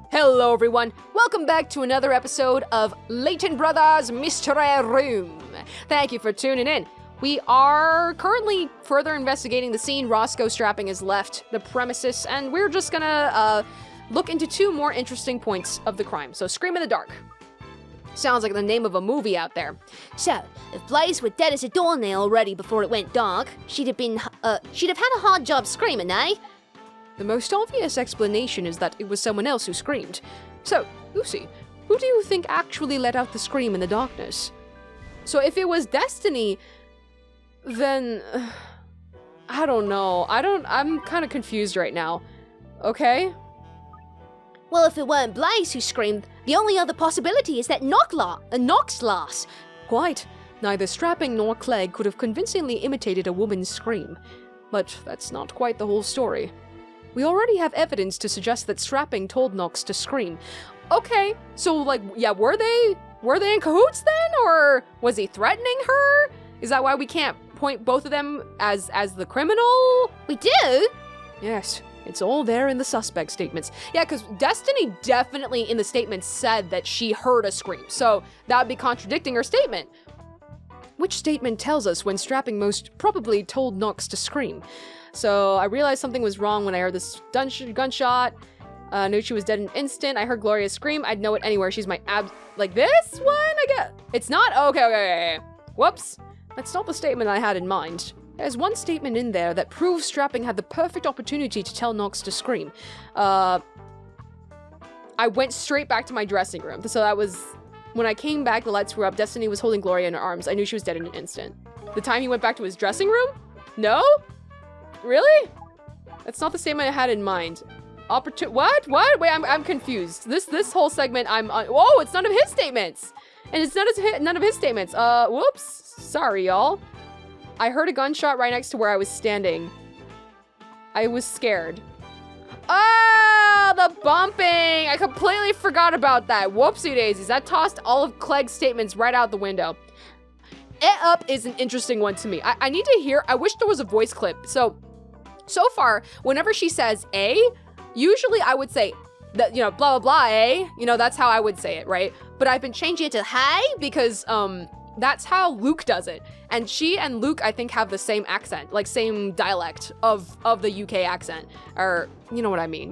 Hello everyone, welcome back to another episode of Layton Brothers Mystery Room. Thank you for tuning in. We are currently further investigating the scene. Roscoe Strapping has left the premises, and we're just gonna look into two more interesting points of the crime. So, Scream in the Dark. Sounds like the name of a movie out there. So, if Blaise were dead as a doornail already before it went dark, she'd have had a hard job screaming, eh? The most obvious explanation is that it was someone else who screamed. So, Lucy, who do you think actually let out the scream in the darkness? So if it was Destiny, then... I don't know. I'm kind of confused right now. Okay? Well, if it weren't Blaise who screamed, the only other possibility is that Nox lass. Quite. Neither Strapping nor Clegg could have convincingly imitated a woman's scream. But that's not quite the whole story. We already have evidence to suggest that Strapping told Nox to scream. Okay, so like, yeah, were they in cahoots then? Or was he threatening her? Is that why we can't point both of them as the criminal? We do? Yes, it's all there in the suspect statements. Yeah, because Destiny definitely in the statement said that she heard a scream, so that would be contradicting her statement. Which statement tells us when Strapping most probably told Nox to scream? So I realized something was wrong when I heard this gunshot. Knew she was dead in an instant. I heard Gloria scream. I'd know it anywhere. She's my like this one, I guess. It's not? Okay. Whoops. That's not the statement I had in mind. There's one statement in there that proves Strapping had the perfect opportunity to tell Nox to scream. I went straight back to my dressing room. So that was... When I came back, the lights were up. Destiny was holding Gloria in her arms. I knew she was dead in an instant. The time he went back to his dressing room? No? Really? That's not the statement I had in mind. What? Wait, I'm confused. This whole segment, whoa, it's none of his statements. And it's none of his statements. Whoops. Sorry, y'all. I heard a gunshot right next to where I was standing. I was scared. Ah, the bumping. I completely forgot about that. Whoopsie daisies. That tossed all of Clegg's statements right out the window. It up is an interesting one to me. I need to hear, I wish there was a voice clip. So far, whenever she says A, usually I would say, that, blah, blah, blah, eh? That's how I would say it, right? But I've been changing it to hey because, that's how Luke does it. And she and Luke, I think, have the same accent, like same dialect of the UK accent. Or, you know what I mean?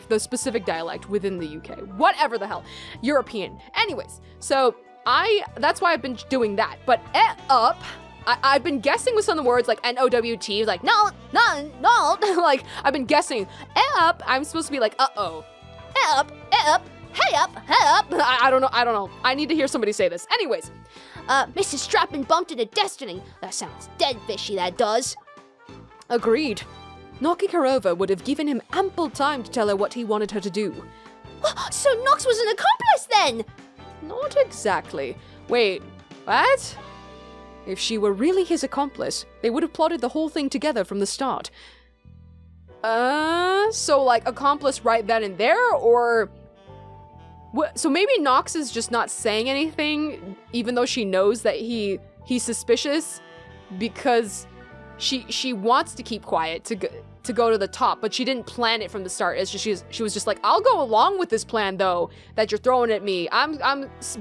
The specific dialect within the UK. Whatever the hell. European. Anyways, so that's why I've been doing that. But up, I've been guessing with some of the words like N-O-W-T, like no, like I've been guessing. Up, I'm supposed to be like, uh-oh. Up, hey up. I don't know. I need to hear somebody say this. Anyways. Mrs. Strapping bumped into Destiny. That sounds dead fishy, that does. Agreed. Knocking her over would have given him ample time to tell her what he wanted her to do. So Nox was an accomplice then? Not exactly. Wait, what? If she were really his accomplice, they would have plotted the whole thing together from the start. So like accomplice right then and there, or... So maybe Nox is just not saying anything, even though she knows that he's suspicious, because she wants to keep quiet to go to the top, but she didn't plan it from the start. It's just she was just like, I'll go along with this plan though that you're throwing at me. I'm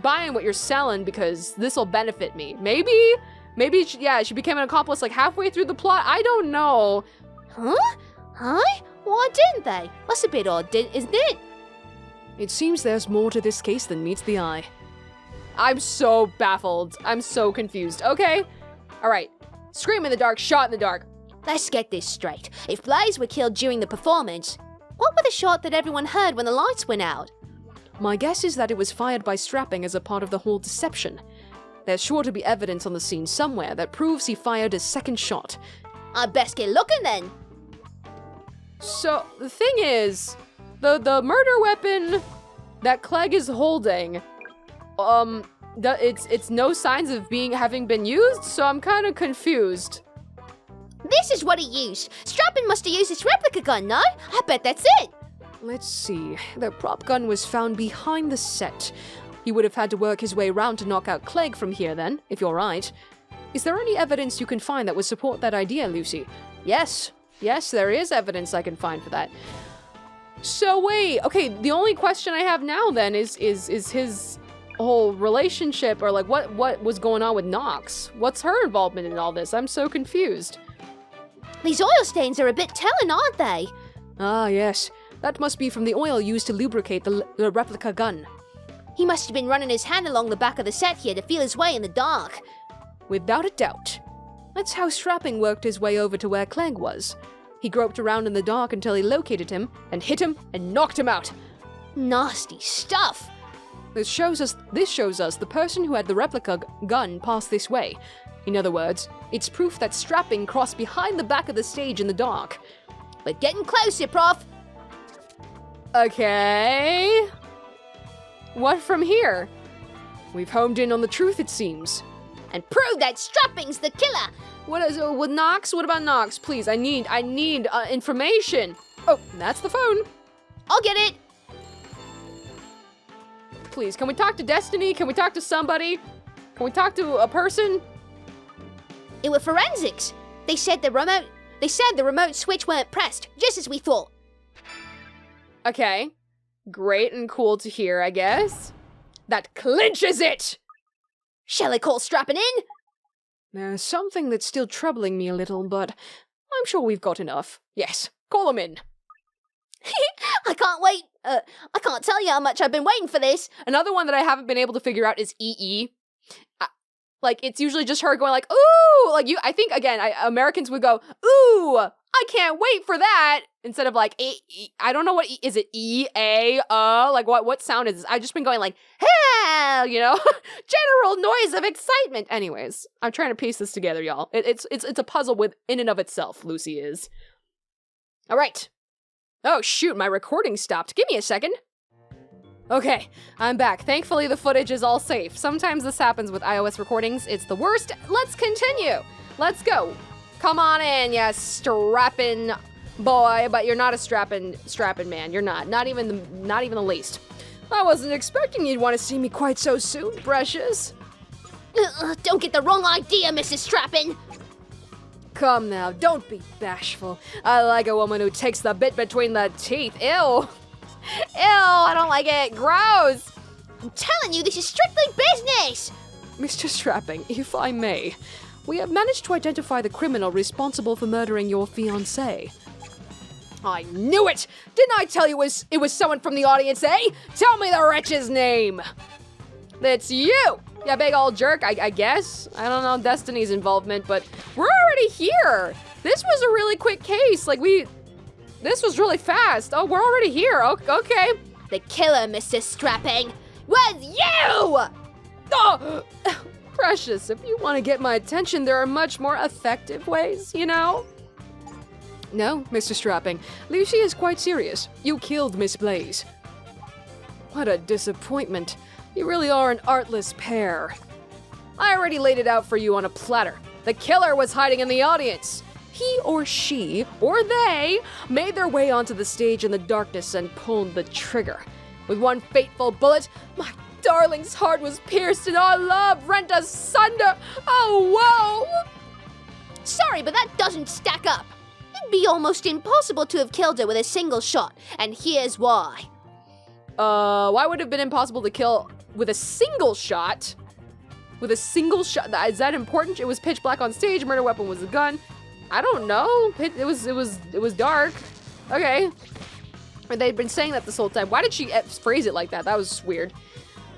buying what you're selling because this will benefit me. Maybe she became an accomplice like halfway through the plot. I don't know. Huh? Why didn't they? That's a bit odd, isn't it? It seems there's more to this case than meets the eye. I'm so baffled. I'm so confused. Okay. All right. Scream in the dark, shot in the dark. Let's get this straight. If Blaise were killed during the performance, what were the shot that everyone heard when the lights went out? My guess is that it was fired by Strapping as a part of the whole deception. There's sure to be evidence on the scene somewhere that proves he fired his second shot. I'd best get looking then. So, the thing is, the murder weapon that Clegg is holding, it's no signs of having been used, so I'm kind of confused. This is what he used. Strapping must have used his replica gun, no? I bet that's it. Let's see. The prop gun was found behind the set. He would have had to work his way around to knock out Clegg from here then, if you're right. Is there any evidence you can find that would support that idea, Lucy? Yes. Yes, there is evidence I can find for that. So wait, okay, the only question I have now then is his whole relationship, or like what was going on with Knox? What's her involvement in all this? I'm so confused. These oil stains are a bit telling, aren't they? Ah, yes. That must be from the oil used to lubricate the replica gun. He must have been running his hand along the back of the set here to feel his way in the dark. Without a doubt. That's how Strapping worked his way over to where Clegg was. He groped around in the dark until he located him, and hit him, and knocked him out. Nasty stuff. This shows us the person who had the replica gun passed this way. In other words, it's proof that Strapping crossed behind the back of the stage in the dark. We're getting closer, Prof. Okay. What from here? We've homed in on the truth, it seems. And prove that Strapping's the killer. What is with Knox? What about Knox? Please, I need information. Oh, that's the phone. I'll get it. Please, can we talk to Destiny? Can we talk to somebody? Can we talk to a person? It were forensics. They said the remote switch weren't pressed, just as we thought. Okay. Great and cool to hear, I guess. That clinches it! Shall I call Strapping in? There's something that's still troubling me a little, but I'm sure we've got enough. Yes, call him in. I can't wait. I can't tell you how much I've been waiting for this. Another one that I haven't been able to figure out is EE. Like, it's usually just her going like, ooh! Like, I think, again, Americans would go, ooh! I can't wait for that! Instead of like, I don't know what, is it E, A, like what sound is this? I've just been going like, hell, you know? General noise of excitement. Anyways, I'm trying to piece this together, y'all. It's a puzzle in and of itself, Lucy is. All right. Oh, shoot, my recording stopped. Give me a second. Okay, I'm back. Thankfully, the footage is all safe. Sometimes this happens with iOS recordings. It's the worst. Let's continue. Let's go. Come on in, you strapping boy, but you're not a strapping man. You're not. Not even the least. I wasn't expecting you'd want to see me quite so soon, precious. Don't get the wrong idea, Mrs. Strapping. Come now, don't be bashful. I like a woman who takes the bit between the teeth. Ew. Ew, I don't like it. Gross. I'm telling you, this is strictly business. Mr. Strapping, if I may, we have managed to identify the criminal responsible for murdering your fiancée. I knew it! Didn't I tell you it was someone from the audience, eh? Tell me the wretch's name! That's you! Yeah, big old jerk, I guess. I don't know Destiny's involvement, but we're already here! This was a really quick case, this was really fast. Oh, we're already here, okay. The killer, Mr. Strapping, was you! Oh! Precious, if you want to get my attention, there are much more effective ways, you know? No, Mr. Strapping, Lucy is quite serious. You killed Miss Blaise. What a disappointment. You really are an artless pair. I already laid it out for you on a platter. The killer was hiding in the audience. He or she, or they, made their way onto the stage in the darkness and pulled the trigger. With one fateful bullet, my darling's heart was pierced and our love rent asunder. Oh, whoa! Sorry, but that doesn't stack up. It'd be almost impossible to have killed her with a single shot, and here's why. Why would it have been impossible to kill with a single shot? With a single shot? Is that important? It was pitch black on stage, murder weapon was a gun. I don't know. It was dark. Okay. Or they'd been saying that this whole time. Why did she phrase it like that? That was weird.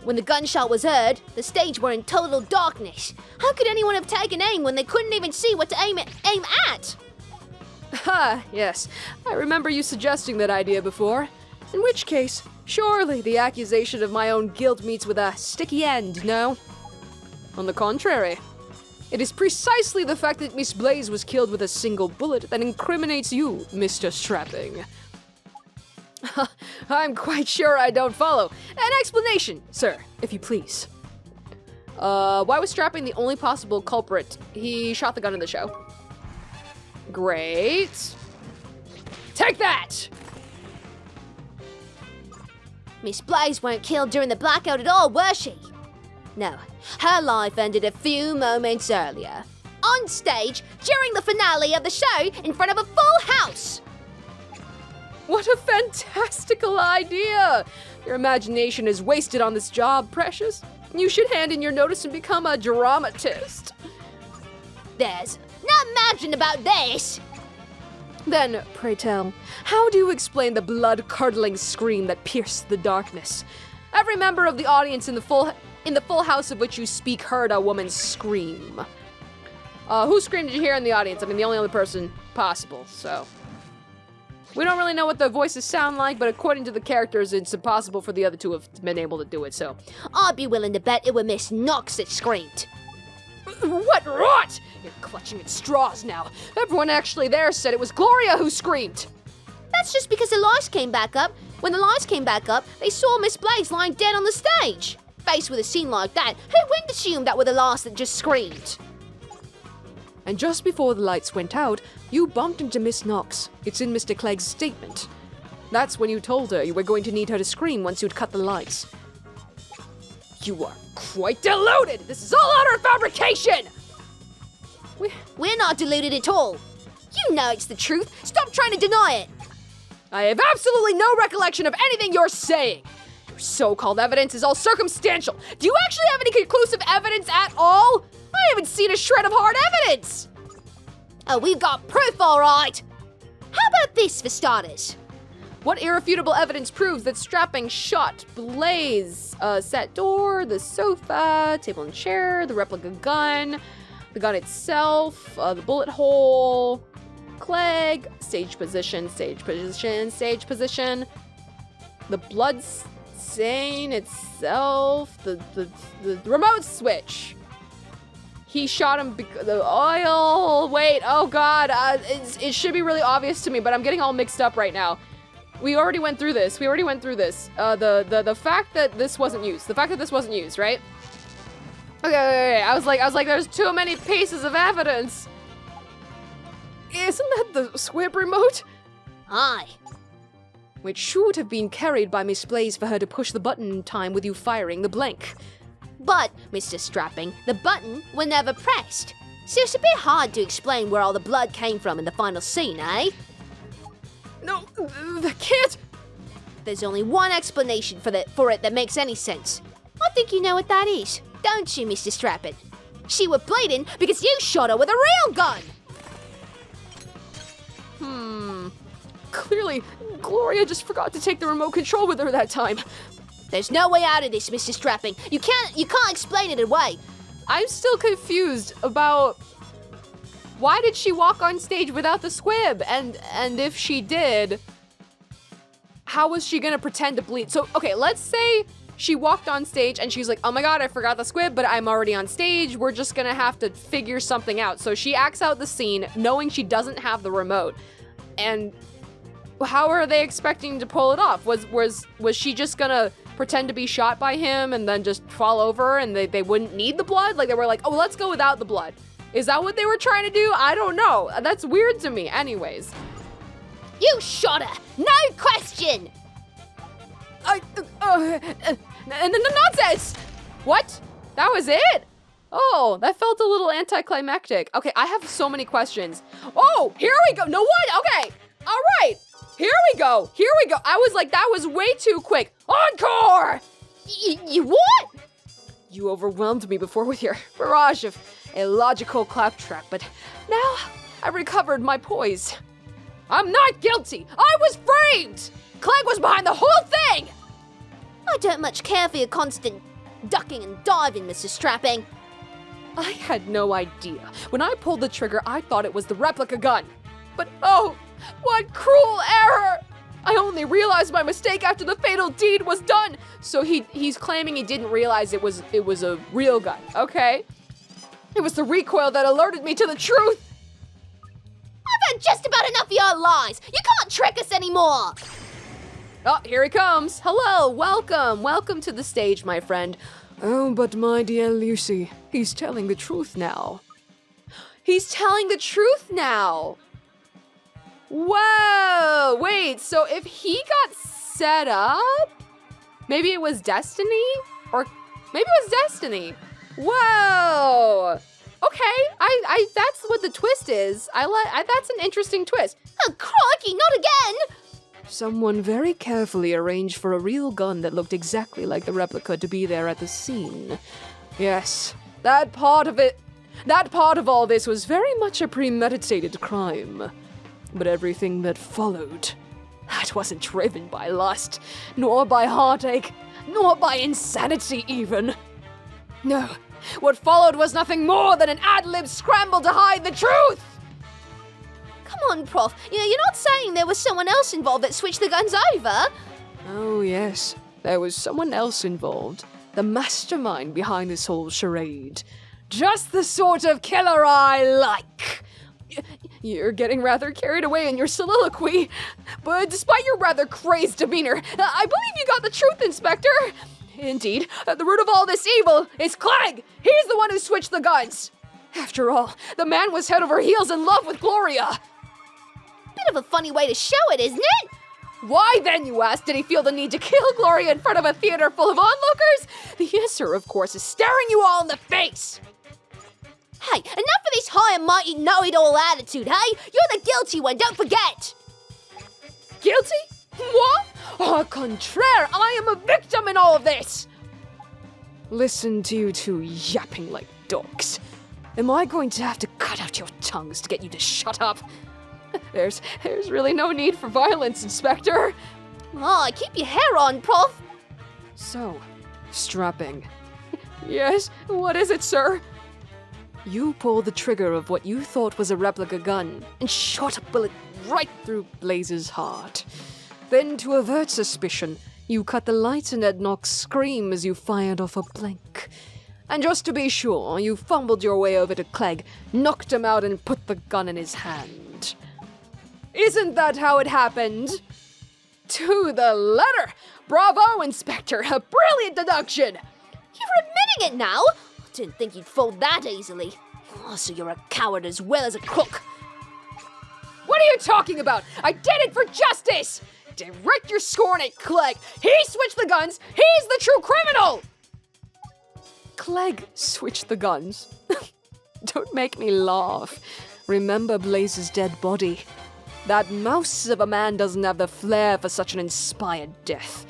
When the gunshot was heard, the stage were in total darkness. How could anyone have taken aim when they couldn't even see what to aim at? Ha, yes. I remember you suggesting that idea before. In which case, surely the accusation of my own guilt meets with a sticky end, no? On the contrary. It is precisely the fact that Miss Blaise was killed with a single bullet that incriminates you, Mr. Strapping. I'm quite sure I don't follow. An explanation, sir, if you please. Why was Strapping the only possible culprit? He shot the gun in the show. Great. Take that! Miss Blaise weren't killed during the blackout at all, was she? No, her life ended a few moments earlier. On stage, during the finale of the show, in front of a full house. What a fantastical idea! Your imagination is wasted on this job, Precious. You should hand in your notice and become a dramatist. There's not imagine about this. Then, pray tell, how do you explain the blood-curdling scream that pierced the darkness? Every member of the audience in the full house of which you speak heard a woman scream. Whose scream did you hear in the audience? I mean, the only other person possible, so. We don't really know what the voices sound like, but according to the characters, it's impossible for the other two to have been able to do it, so. I'd be willing to bet it was Miss Knox that screamed. What rot! You're clutching at straws now. Everyone actually there said it was Gloria who screamed. That's just because the lights came back up. When the lights came back up, they saw Miss Blaise lying dead on the stage. Faced with a scene like that, who wouldn't assume that were the last that just screamed? And just before the lights went out, you bumped into Miss Knox. It's in Mr. Clegg's statement. That's when you told her you were going to need her to scream once you'd cut the lights. You are quite deluded! This is all utter fabrication! We're not deluded at all. You know it's the truth. Stop trying to deny it. I have absolutely no recollection of anything you're saying. Your so-called evidence is all circumstantial. Do you actually have any conclusive evidence at all? I haven't seen a shred of hard evidence. Oh, we've got proof, all right. How about this for starters? What irrefutable evidence proves that strapping shot Blaise? Set door, the sofa, table and chair, the replica gun, the gun itself, the bullet hole, Clegg, stage position, the blood stain itself, the remote switch. He shot him the oil. Wait, oh god, it should be really obvious to me, but I'm getting all mixed up right now. We already went through this. The fact that this wasn't used. Right? Okay. I was like, there's too many pieces of evidence. Isn't that the squib remote? Aye. Which should have been carried by Miss Blaise for her to push the button in time with you firing the blank. But, Mr. Strapping, the button was never pressed. So it's a bit hard to explain where all the blood came from in the final scene, eh? No, that can't. There's only one explanation for it that makes any sense. I think you know what that is, don't you, Mr. Strapping? She was bleeding because you shot her with a real gun! Clearly, Gloria just forgot to take the remote control with her that time. There's no way out of this, Mr. Strapping. You can't explain it away. I'm still confused about why did she walk on stage without the squib? And if she did, how was she gonna pretend to bleed? So, okay, let's say she walked on stage and she's like, oh my god, I forgot the squib, but I'm already on stage. We're just gonna have to figure something out. So she acts out the scene knowing she doesn't have the remote. And how are they expecting to pull it off? Was she just gonna pretend to be shot by him and then just fall over and they wouldn't need the blood? Like, they were like, oh, let's go without the blood. Is that what they were trying to do? I don't know. That's weird to me. Anyways. You shot her! No question! Nonsense! What? That was it? Oh, that felt a little anticlimactic. Okay, I have so many questions. Oh, here we go. No one? Okay. All right. Here we go. I was like, that was way too quick. Encore! You what? You overwhelmed me before with your barrage of illogical claptrap, but now I recovered my poise. I'm not guilty. I was framed. Clegg was behind the whole thing. I don't much care for your constant ducking and diving, Mr. Strapping. I had no idea. When I pulled the trigger, I thought it was the replica gun. But oh, what cruel error! I only realized my mistake after the fatal deed was done. So he's claiming he didn't realize it was a real gun, okay? It was the recoil that alerted me to the truth. I've had just about enough of your lies. You can't trick us anymore. Oh, here he comes. Hello, welcome to the stage, my friend. Oh, but my dear Lucy, he's telling the truth now. Whoa, wait, so if he got set up, Maybe it was Destiny? Or maybe it was Destiny. Whoa! Okay, that's what the twist is. That's an interesting twist. Oh, crikey, not again! Someone very carefully arranged for a real gun that looked exactly like the replica to be there at the scene. Yes, that part of all this was very much a premeditated crime. But everything that followed, that wasn't driven by lust, nor by heartache, nor by insanity even. No, what followed was nothing more than an ad-lib scramble to hide the truth! Come on, Prof. You're not saying there was someone else involved that switched the guns over? Oh yes, there was someone else involved. The mastermind behind this whole charade. Just the sort of killer I like. You're getting rather carried away in your soliloquy, but despite your rather crazed demeanor, I believe you got the truth, Inspector. Indeed, the root of all this evil is Clegg. He's the one who switched the guns. After all, the man was head over heels in love with Gloria. Bit of a funny way to show it, isn't it? Why then, you ask, did he feel the need to kill Gloria in front of a theater full of onlookers? The answer, of course, is staring you all in the face. Hey, enough of this high and mighty know-it-all attitude, hey? You're the guilty one, don't forget! Guilty? What? Au contraire, I am a victim in all of this! Listen to you two yapping like dogs. Am I going to have to cut out your tongues to get you to shut up? There's really no need for violence, Inspector. Oh, keep your hair on, Prof. So, strapping. Yes, what is it, sir? You pulled the trigger of what you thought was a replica gun and shot a bullet right through Blaise's heart. Then, to avert suspicion, you cut the lights and Ednock's scream as you fired off a blank. And just to be sure, you fumbled your way over to Clegg, knocked him out, and put the gun in his hand. Isn't that how it happened? To the letter! Bravo, Inspector! A brilliant deduction! You're admitting it now? Didn't think you'd fold that easily. Oh, so you're a coward as well as a crook. What are you talking about? I did it for justice! Direct your scorn at Clegg. He switched the guns. He's the true criminal! Clegg switched the guns. Don't make me laugh. Remember Blaise's dead body. That mouse of a man doesn't have the flair for such an inspired death.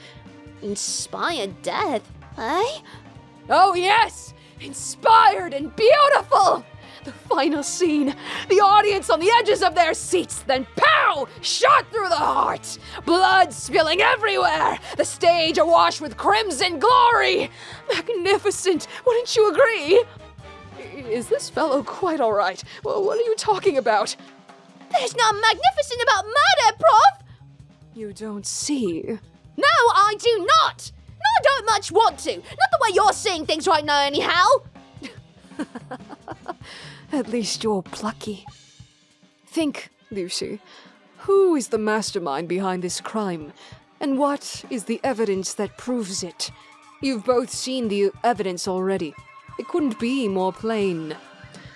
Inspired death, eh? Oh yes! Inspired and beautiful! The final scene, the audience on the edges of their seats, then pow! Shot through the heart! Blood spilling everywhere! The stage awash with crimson glory! Magnificent, wouldn't you agree? Is this fellow quite all right? Well, what are you talking about? There's nothing magnificent about murder, Prof! You don't see. No, I do not! No, I don't much want to. Not the way you're seeing things right now, anyhow. At least you're plucky. Think, Lucy, who is the mastermind behind this crime? And what is the evidence that proves it? You've both seen the evidence already. It couldn't be more plain.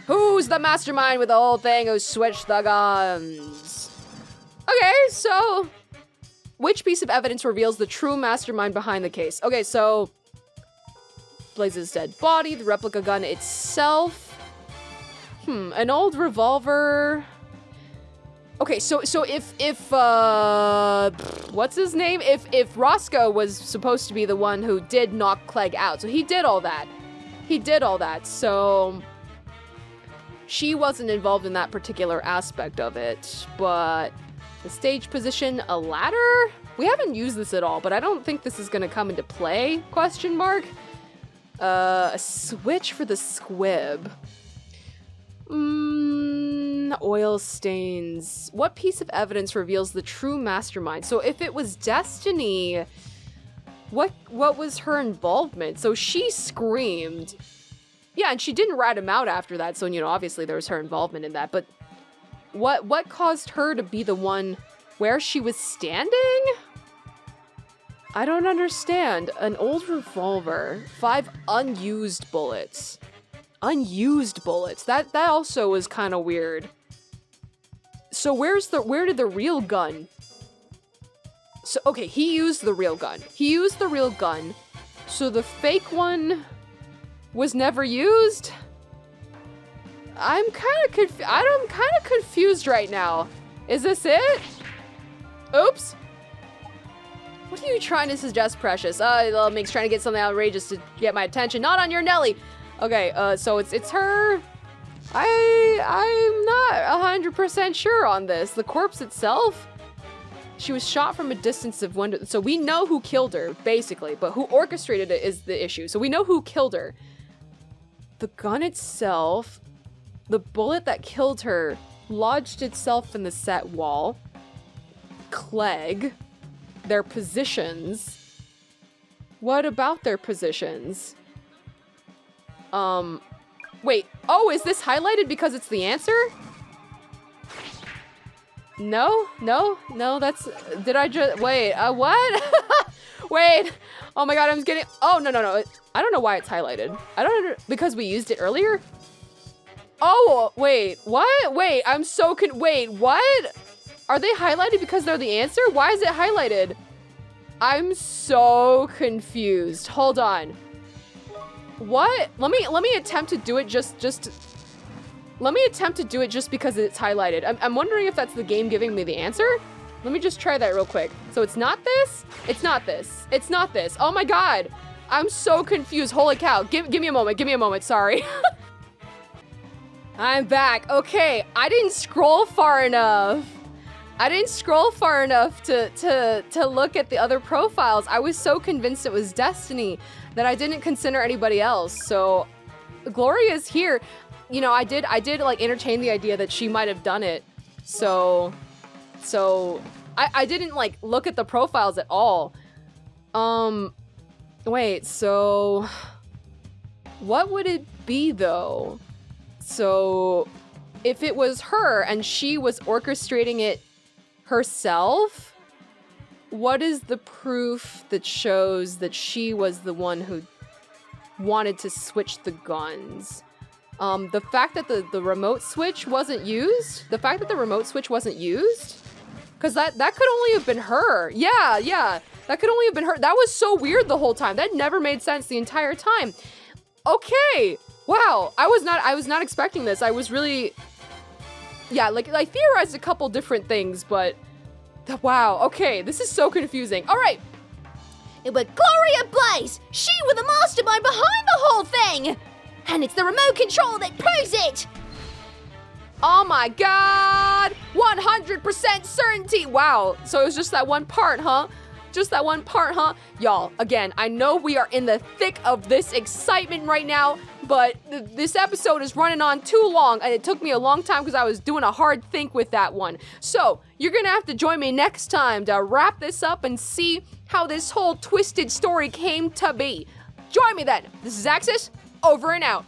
Who's the mastermind with the whole thing who switched the guns? Okay, so which piece of evidence reveals the true mastermind behind the case? Okay, so Blaise's dead body, the replica gun itself. An old revolver. Okay, so if what's his name? If Roscoe was supposed to be the one who did knock Clegg out, so he did all that. So she wasn't involved in that particular aspect of it, but the stage position, a ladder? We haven't used this at all, but I don't think this is gonna come into play, question mark. A switch for the squib. Oil stains. What piece of evidence reveals the true mastermind? So if it was Destiny, what was her involvement? So she screamed. Yeah, and she didn't rat him out after that, so, you know, obviously there was her involvement in that, but what caused her to be the one where she was standing? I don't understand. An old revolver, 5 unused bullets. Unused bullets. That also was kind of weird. So where did the real gun So, okay, he used the real gun. He used the real gun. So the fake one was never used? I'm kind of confused right now. Is this it? Oops. What are you trying to suggest, Precious? Mink's trying to get something outrageous to get my attention. Not on your Nelly. Okay, so it's her. I'm not 100% sure on this. The corpse itself, she was shot from a distance of one. So we know who killed her, basically, but who orchestrated it is the issue. So we know who killed her. The gun itself, the bullet that killed her, lodged itself in the set wall. Clegg, their positions. What about their positions? Wait. Oh, is this highlighted because it's the answer? No, that's... Did I just... Wait, what? Wait. Oh my god, I'm getting... Oh, no. I don't know why it's highlighted. I don't... Because we used it earlier? Oh, wait. What? Wait, I'm so Wait, what? Are they highlighted because they're the answer? Why is it highlighted? I'm so confused. Hold on. What? Let me attempt to do it let me attempt to do it just because it's highlighted. I'm wondering if that's the game giving me the answer. Let me just try that real quick. So it's not this? It's not this. It's not this. Oh my god. I'm so confused. Holy cow. Give me a moment. Give me a moment. Sorry. I'm back. Okay. I didn't scroll far enough. I didn't scroll far enough to look at the other profiles. I was so convinced it was Destiny that I didn't consider anybody else. So Gloria's here. You know, I did like entertain the idea that she might have done it. So I didn't like look at the profiles at all. Wait, so what would it be though? So if it was her and she was orchestrating it herself, what is the proof that shows that she was the one who wanted to switch the guns? The fact that the remote switch wasn't used? The fact that the remote switch wasn't used? Because that could only have been her. Yeah. That could only have been her. That was so weird the whole time. That never made sense the entire time. Okay. Wow. I was not expecting this. I was really... Yeah, like, I theorized a couple different things, but... Wow. Okay. This is so confusing. All right. It was Gloria Blaise. She was the mastermind behind the whole thing. And it's the remote control that proves it. Oh my god. 100% certainty. Wow. So it was just that one part, huh? Just that one part, huh? Y'all, again, I know we are in the thick of this excitement right now, but this episode is running on too long, and it took me a long time because I was doing a hard think with that one. So, you're gonna have to join me next time to wrap this up and see how this whole twisted story came to be. Join me then. This is Axis, over and out.